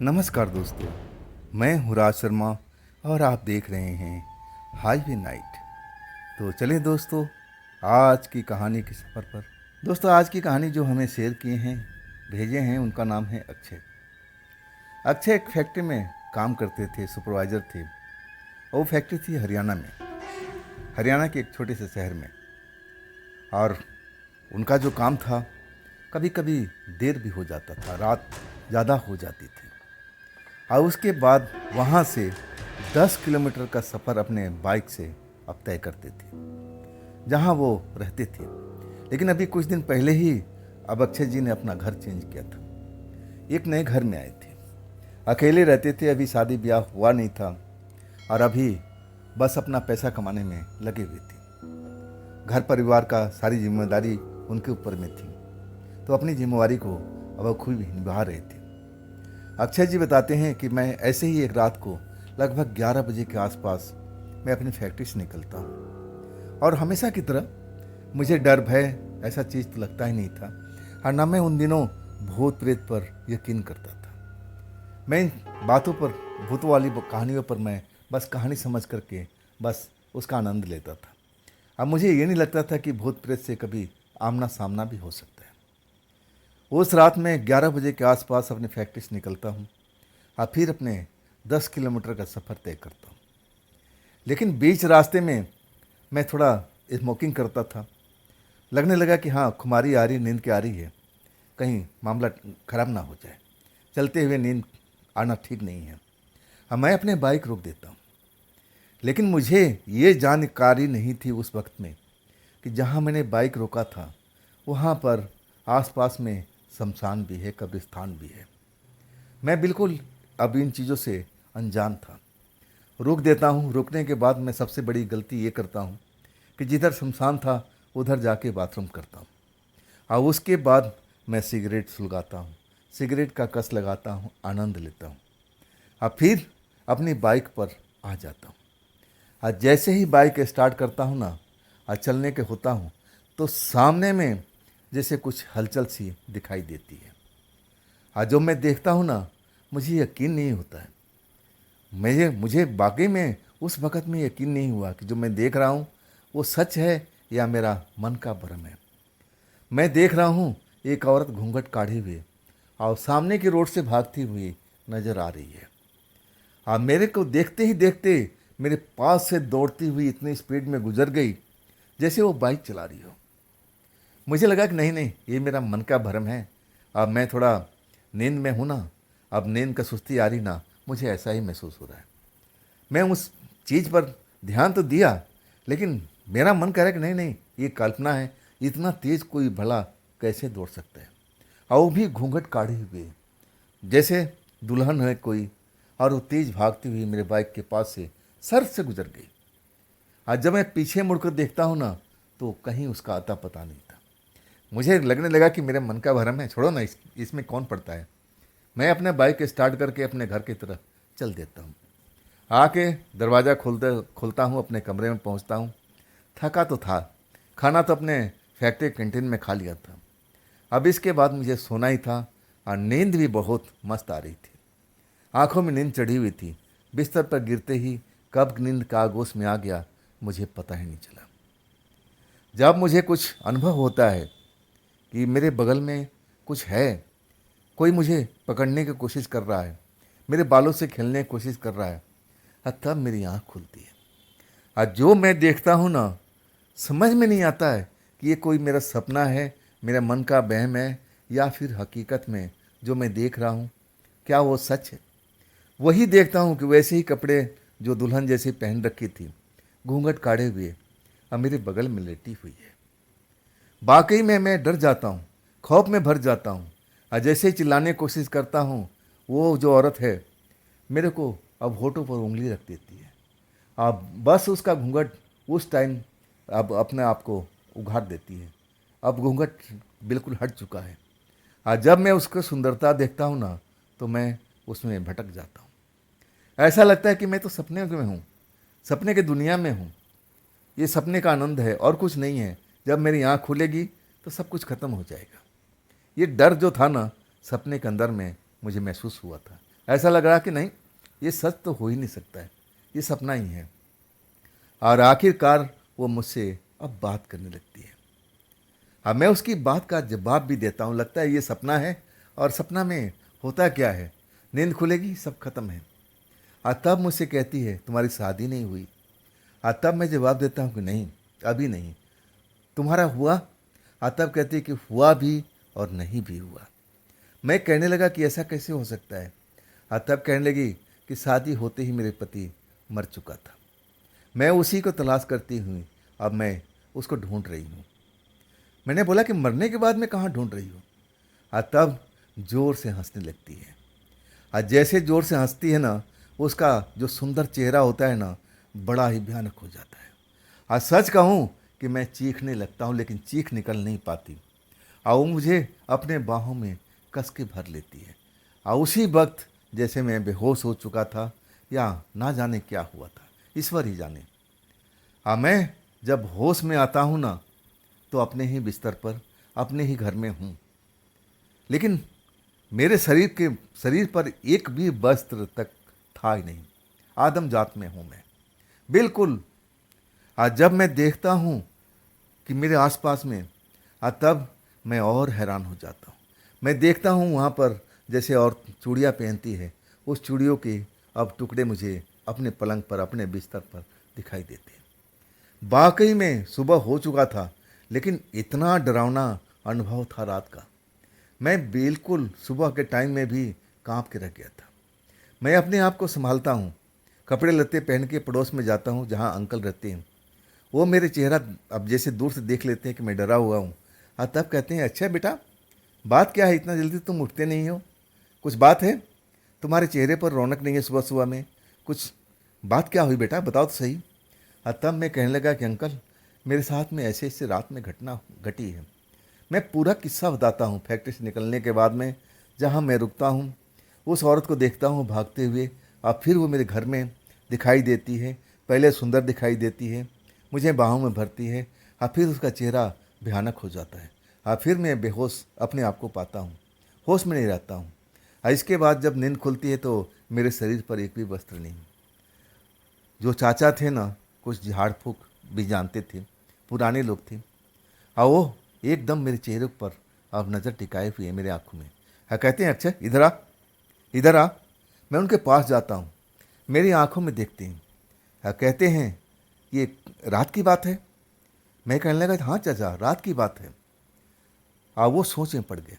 नमस्कार दोस्तों, मैं हूँ राज शर्मा और आप देख रहे हैं हाईवे नाइट। तो चलिए दोस्तों, आज की कहानी के सफ़र पर। दोस्तों, आज की कहानी जो हमें शेयर किए हैं, भेजे हैं, उनका नाम है अक्षय। अक्षय एक फैक्ट्री में काम करते थे, सुपरवाइज़र थे। वो फैक्ट्री थी हरियाणा में, हरियाणा के एक छोटे से शहर में। और उनका जो काम था, कभी कभी देर भी हो जाता था, रात ज़्यादा हो जाती थी। और उसके बाद वहाँ से 10 किलोमीटर का सफ़र अपने बाइक से अब तय करते थे, जहाँ वो रहते थे। लेकिन अभी कुछ दिन पहले ही अब अक्षय जी ने अपना घर चेंज किया था। एक नए घर में आए थे, अकेले रहते थे, अभी शादी ब्याह हुआ नहीं था और अभी बस अपना पैसा कमाने में लगे हुए थे। घर परिवार का सारी जिम्मेदारी उनके ऊपर में थी, तो अपनी जिम्मेवारी को अब वो खूब निभा रहे थे। अक्षय जी बताते हैं कि मैं ऐसे ही एक रात को लगभग 11 बजे के आसपास मैं अपनी फैक्ट्री से निकलता हूँ, और हमेशा की तरह मुझे डर भय ऐसा चीज़ तो लगता ही नहीं था, और ना मैं उन दिनों भूत प्रेत पर यकीन करता था। मैं इन बातों पर, भूतों वाली कहानियों पर मैं बस कहानी समझ करके बस उसका आनंद लेता था। अब मुझे ये नहीं लगता था कि भूत प्रेत से कभी आमना सामना भी हो सकता है। उस रात में 11 बजे के आसपास अपनी फैक्ट्री से निकलता हूँ और फिर अपने 10 किलोमीटर का सफ़र तय करता हूँ। लेकिन बीच रास्ते में मैं थोड़ा स्मोकिंग करता था। लगने लगा कि हाँ, खुमारी आ रही, नींद की आ रही है, कहीं मामला ख़राब ना हो जाए। चलते हुए नींद आना ठीक नहीं है। हाँ, मैं अपने बाइक रोक देता हूँ। लेकिन मुझे ये जानकारी नहीं थी उस वक्त में कि जहाँ मैंने बाइक रोका था वहाँ पर आसपास में शमशान भी है, कब्रिस्तान भी है। मैं बिल्कुल अब इन चीज़ों से अनजान था। रोक देता हूँ। रोकने के बाद मैं सबसे बड़ी गलती ये करता हूँ कि जिधर शमशान था उधर जाके बाथरूम करता हूँ, और उसके बाद मैं सिगरेट सुलगाता हूँ, सिगरेट का कस लगाता हूँ, आनंद लेता हूँ, और फिर अपनी बाइक पर आ जाता हूँ। और जैसे ही बाइक स्टार्ट करता हूँ ना, और चलने के होता हूँ, तो सामने में जैसे कुछ हलचल सी दिखाई देती है। और जो मैं देखता हूँ ना, मुझे यकीन नहीं होता है। मुझे वाकई में उस वक़्त में यकीन नहीं हुआ कि जो मैं देख रहा हूँ वो सच है या मेरा मन का भ्रम है। मैं देख रहा हूँ एक औरत घूंघट काढ़े हुए और सामने की रोड से भागती हुई नज़र आ रही है। और मेरे को देखते ही देखते मेरे पास से दौड़ती हुई इतनी स्पीड में गुजर गई जैसे वो बाइक चला रही हो। मुझे लगा कि नहीं नहीं, ये मेरा मन का भ्रम है। अब मैं थोड़ा नींद में हूँ ना, अब नींद का सुस्ती आ रही ना, मुझे ऐसा ही महसूस हो रहा है। मैं उस चीज़ पर ध्यान तो दिया, लेकिन मेरा मन कह रहा है कि नहीं नहीं, ये कल्पना है, इतना तेज़ कोई भला कैसे दौड़ सकता है। और वो भी घूंघट काढ़े हुए, जैसे दुल्हन है कोई, और वो तेज़ भागती हुई मेरे बाइक के पास से सर से गुजर गई। आज जब मैं पीछे मुड़कर देखता हूँ ना, तो कहीं उसका अता पता नहीं था। मुझे लगने लगा कि मेरे मन का भ्रम है, छोड़ो ना, इसमें कौन पड़ता है। मैं अपने बाइक स्टार्ट करके अपने घर की तरफ चल देता हूँ। आके दरवाज़ा खोलता हूँ, अपने कमरे में पहुँचता हूँ। थका तो था, खाना तो अपने फैक्ट्री कैंटीन में खा लिया था। अब इसके बाद मुझे सोना ही था, और नींद भी बहुत मस्त आ रही थी। आंखों में नींद चढ़ी हुई थी। बिस्तर पर गिरते ही कब नींद का आगोश में आ गया, मुझे पता ही नहीं चला। जब मुझे कुछ अनुभव होता है कि मेरे बगल में कुछ है, कोई मुझे पकड़ने की कोशिश कर रहा है, मेरे बालों से खेलने की कोशिश कर रहा है, तब मेरी आँख खुलती है। और जो मैं देखता हूँ ना, समझ में नहीं आता है कि ये कोई मेरा सपना है, मेरा मन का वहम है, या फिर हकीकत में जो मैं देख रहा हूँ क्या वो सच है। वही देखता हूँ कि वैसे ही कपड़े जो दुल्हन जैसे पहन रखी थी, घूंघट काढ़े हुए, और मेरे बगल में लेटी हुई है। वाकई में मैं डर जाता हूँ, खौफ में भर जाता हूँ, और जैसे ही चिल्लाने की कोशिश करता हूँ, वो जो औरत है मेरे को अब होठों पर उंगली रख देती है। अब बस उसका घूंघट उस टाइम अब अपने आप को उघाड़ देती है। अब घूंघट बिल्कुल हट चुका है, और जब मैं उसकी सुंदरता देखता हूँ ना, तो मैं उसमें भटक जाता हूँ। ऐसा लगता है कि मैं तो सपने में हूँ, सपने की दुनिया में हूँ। ये सपने का आनंद है और कुछ नहीं है। जब मेरी आँख खुलेगी तो सब कुछ खत्म हो जाएगा। ये डर जो था ना, सपने के अंदर में मुझे महसूस हुआ था। ऐसा लग रहा कि नहीं, ये सच तो हो ही नहीं सकता है, ये सपना ही है। और आखिरकार वो मुझसे अब बात करने लगती है। अब मैं उसकी बात का जवाब भी देता हूँ, लगता है ये सपना है, और सपना में होता क्या है, नींद खुलेगी सब खत्म है। और तब मुझसे कहती है तुम्हारी शादी नहीं हुई। और तब मैं जवाब देता हूँ कि नहीं, अभी नहीं। तुम्हारा हुआ? और तब कहती है कि हुआ भी और नहीं भी हुआ। मैं कहने लगा कि ऐसा कैसे हो सकता है। और तब कहने लगी कि शादी होते ही मेरे पति मर चुका था, मैं उसी को तलाश करती हुई अब मैं उसको ढूंढ रही हूँ। मैंने बोला कि मरने के बाद में कहाँ ढूंढ रही हो। और तब जोर से हंसने लगती है। और जैसे जोर से हंसती है ना, उसका जो सुंदर चेहरा होता है ना, बड़ा ही भयानक हो जाता है। और सच कहूँ कि मैं चीखने लगता हूँ, लेकिन चीख निकल नहीं पाती। और वो मुझे अपने बाहों में कस के भर लेती है। और उसी वक्त जैसे मैं बेहोश हो चुका था, या ना जाने क्या हुआ था, ईश्वर ही जाने। और मैं जब होश में आता हूँ ना, तो अपने ही बिस्तर पर, अपने ही घर में हूँ। लेकिन मेरे शरीर पर एक भी वस्त्र तक था ही नहीं। आदम जात में हूँ मैं, बिल्कुल। आज जब मैं देखता हूँ कि मेरे आसपास में, तब मैं और हैरान हो जाता हूँ। मैं देखता हूँ वहाँ पर जैसे और चूड़ियाँ पहनती है, उस चूड़ियों के अब टुकड़े मुझे अपने पलंग पर, अपने बिस्तर पर दिखाई देते हैं। वाकई में सुबह हो चुका था, लेकिन इतना डरावना अनुभव था रात का। मैं बिल्कुल सुबह के टाइम में भी कांप के रह गया था। मैं अपने आप को संभालता हूँ, कपड़े लत्ते पहन के पड़ोस में जाता हूँ जहाँ अंकल रहते हैं। वो मेरे चेहरा अब जैसे दूर से देख लेते हैं कि मैं डरा हुआ हूँ। और तब कहते हैं अच्छा बेटा, बात क्या है, इतना जल्दी तुम उठते नहीं हो, कुछ बात है? तुम्हारे चेहरे पर रौनक नहीं है सुबह सुबह में, कुछ बात क्या हुई बेटा, बताओ तो सही। और तब मैं कहने लगा कि अंकल, मेरे साथ में ऐसे ऐसे रात में घटना घटी है। मैं पूरा किस्सा बताता हूँ। फैक्ट्री से निकलने के बाद में जहाँ मैं रुकता हूँ, उस औरत को देखता हूँ भागते हुए, और फिर वो मेरे घर में दिखाई देती है। पहले सुंदर दिखाई देती है, मुझे बाहों में भरती है, और फिर उसका चेहरा भयानक हो जाता है। और फिर मैं बेहोश अपने आप को पाता हूँ, होश में नहीं रहता हूँ। और इसके बाद जब नींद खुलती है तो मेरे शरीर पर एक भी वस्त्र नहीं। जो चाचा थे ना, कुछ झाड़ फूक भी जानते थे, पुराने लोग थे, और वो एकदम मेरे चेहरे पर अब नज़र टिकाए हुए हैं, मेरे आंखों में। हाँ, कहते हैं अच्छा इधर आ, इधर आ। मैं उनके पास जाता हूँ, मेरी आंखों में देखते हैं। हाँ, कहते हैं ये रात की बात है। मैं कहने लगा हाँ चाचा, रात की बात है। वो सोच में पड़ गए।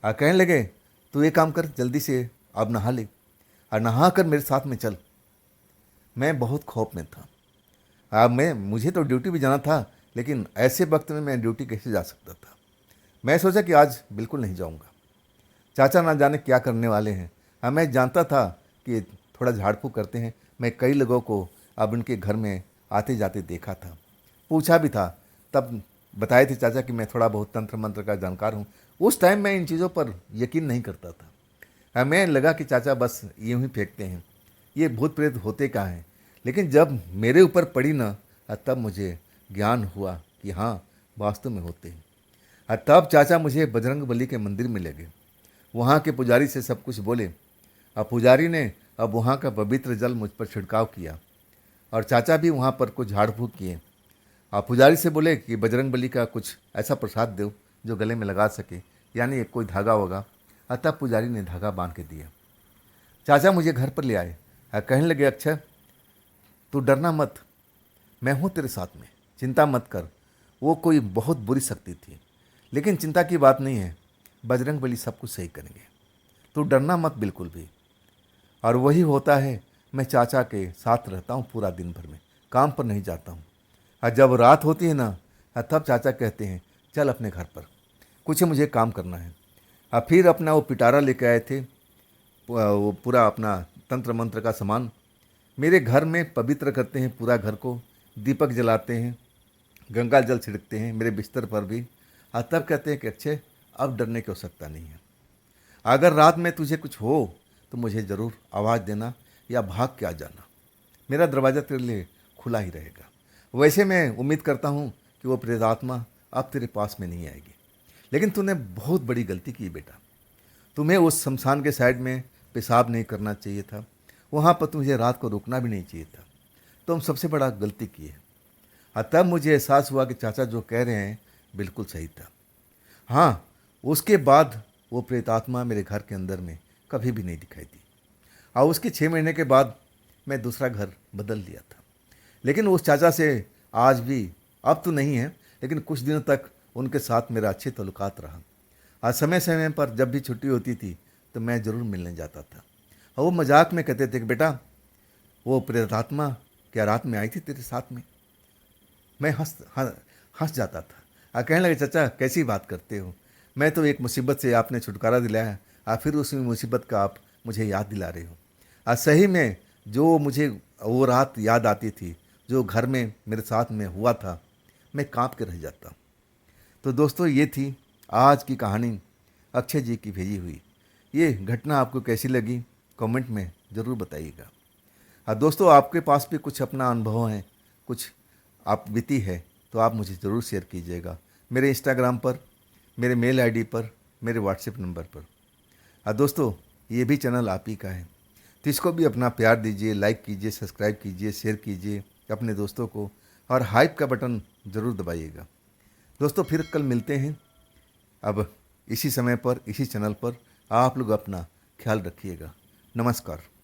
कहने लगे तू एक काम कर, जल्दी से अब नहा ले, और नहा कर मेरे साथ में चल। मैं बहुत खौफ में था। मुझे तो ड्यूटी भी जाना था, लेकिन ऐसे वक्त में मैं ड्यूटी कैसे जा सकता था। मैं सोचा कि आज बिल्कुल नहीं जाऊंगा। चाचा ना जाने क्या करने वाले हैं। मैं जानता था कि थोड़ा झाड़ फूक करते हैं। मैं कई लोगों को अब उनके घर में आते जाते देखा था, पूछा भी था। तब बताए थे चाचा कि मैं थोड़ा बहुत तंत्र मंत्र का जानकार हूँ। उस टाइम मैं इन चीज़ों पर यकीन नहीं करता था। हमें लगा कि चाचा बस यूं ही फेंकते हैं, ये भूत प्रेत होते कहाँ हैं। लेकिन जब मेरे ऊपर पड़ी ना, तब मुझे ज्ञान हुआ कि हाँ, वास्तव में होते हैं। तब चाचा मुझे बजरंग बली के मंदिर में ले गए। वहाँ के पुजारी से सब कुछ बोले। अब पुजारी ने अब वहाँ का पवित्र जल मुझ पर छिड़काव किया, और चाचा भी वहाँ पर कुछ झाड़ फूक किए। आप पुजारी से बोले कि बजरंग बली का कुछ ऐसा प्रसाद दो जो गले में लगा सके, यानी एक कोई धागा होगा। तब पुजारी ने धागा बांध के दिया। चाचा मुझे घर पर ले आए। कहने लगे अच्छा तू डरना मत, मैं हूँ तेरे साथ में, चिंता मत कर। वो कोई बहुत बुरी शक्ति थी, लेकिन चिंता की बात नहीं है, बजरंग बली सब कुछ सही करेंगे, तू डरना मत बिल्कुल भी। और वही होता है, मैं चाचा के साथ रहता हूँ पूरा दिन भर में, काम पर नहीं जाता हूँ। और जब रात होती है ना, तब चाचा कहते हैं चल अपने घर पर, कुछ मुझे काम करना है। और फिर अपना वो पिटारा लेके आए थे, वो पूरा अपना तंत्र मंत्र का सामान मेरे घर में पवित्र करते हैं, पूरा घर को दीपक जलाते हैं, गंगा जल छिड़कते हैं मेरे बिस्तर पर भी। और तब कहते हैं कि अच्छे अब डरने की आवश्यकता नहीं है, अगर रात में तुझे कुछ हो तो मुझे ज़रूर आवाज़ देना या भाग के आ जाना, मेरा दरवाज़ा तेरे लिए खुला ही रहेगा। वैसे मैं उम्मीद करता हूँ कि वो प्रेतात्मा अब तेरे पास में नहीं आएगी, लेकिन तूने बहुत बड़ी गलती की बेटा। तुम्हें उस शमशान के साइड में पेशाब नहीं करना चाहिए था, वहाँ पर तो मुझे रात को रुकना भी नहीं चाहिए था। तो हम सबसे बड़ा गलती की है। तब मुझे एहसास हुआ कि चाचा जो कह रहे हैं बिल्कुल सही था। हाँ, उसके बाद वो प्रेतात्मा मेरे घर के अंदर में कभी भी नहीं दिखाई दी। और उसके 6 महीने के बाद मैं दूसरा घर बदल लिया था। लेकिन उस चाचा से आज भी, अब तो नहीं है, लेकिन कुछ दिनों तक उनके साथ मेरा अच्छे ताल्लुकात रहा। आज समय समय पर जब भी छुट्टी होती थी तो मैं ज़रूर मिलने जाता था। और वो मजाक में कहते थे कि बेटा, वो प्रेतात्मा क्या रात में आई थी तेरे साथ में? मैं हंस जाता था। कहने लगे, चाचा कैसी बात करते हो, मैं तो एक मुसीबत से आपने छुटकारा दिलाया, फिर उस मुसीबत का आप मुझे याद दिला रहे हो। सही में जो मुझे वो रात याद आती थी, जो घर में मेरे साथ में हुआ था, मैं कांप के रह जाता। तो दोस्तों, ये थी आज की कहानी अक्षय जी की भेजी हुई। ये घटना आपको कैसी लगी कमेंट में ज़रूर बताइएगा। दोस्तों, आपके पास भी कुछ अपना अनुभव है, कुछ आप बीती है, तो आप मुझे ज़रूर शेयर कीजिएगा मेरे इंस्टाग्राम पर, मेरे मेल आईडी पर, मेरे व्हाट्सएप नंबर पर। दोस्तों, ये भी चैनल आप ही का है, तो इसको भी अपना प्यार दीजिए, लाइक कीजिए, सब्सक्राइब कीजिए, शेयर कीजिए अपने दोस्तों को, और हाइप का बटन ज़रूर दबाइएगा। दोस्तों, फिर कल मिलते हैं, अब इसी समय पर, इसी चैनल पर। आप लोग अपना ख्याल रखिएगा। नमस्कार।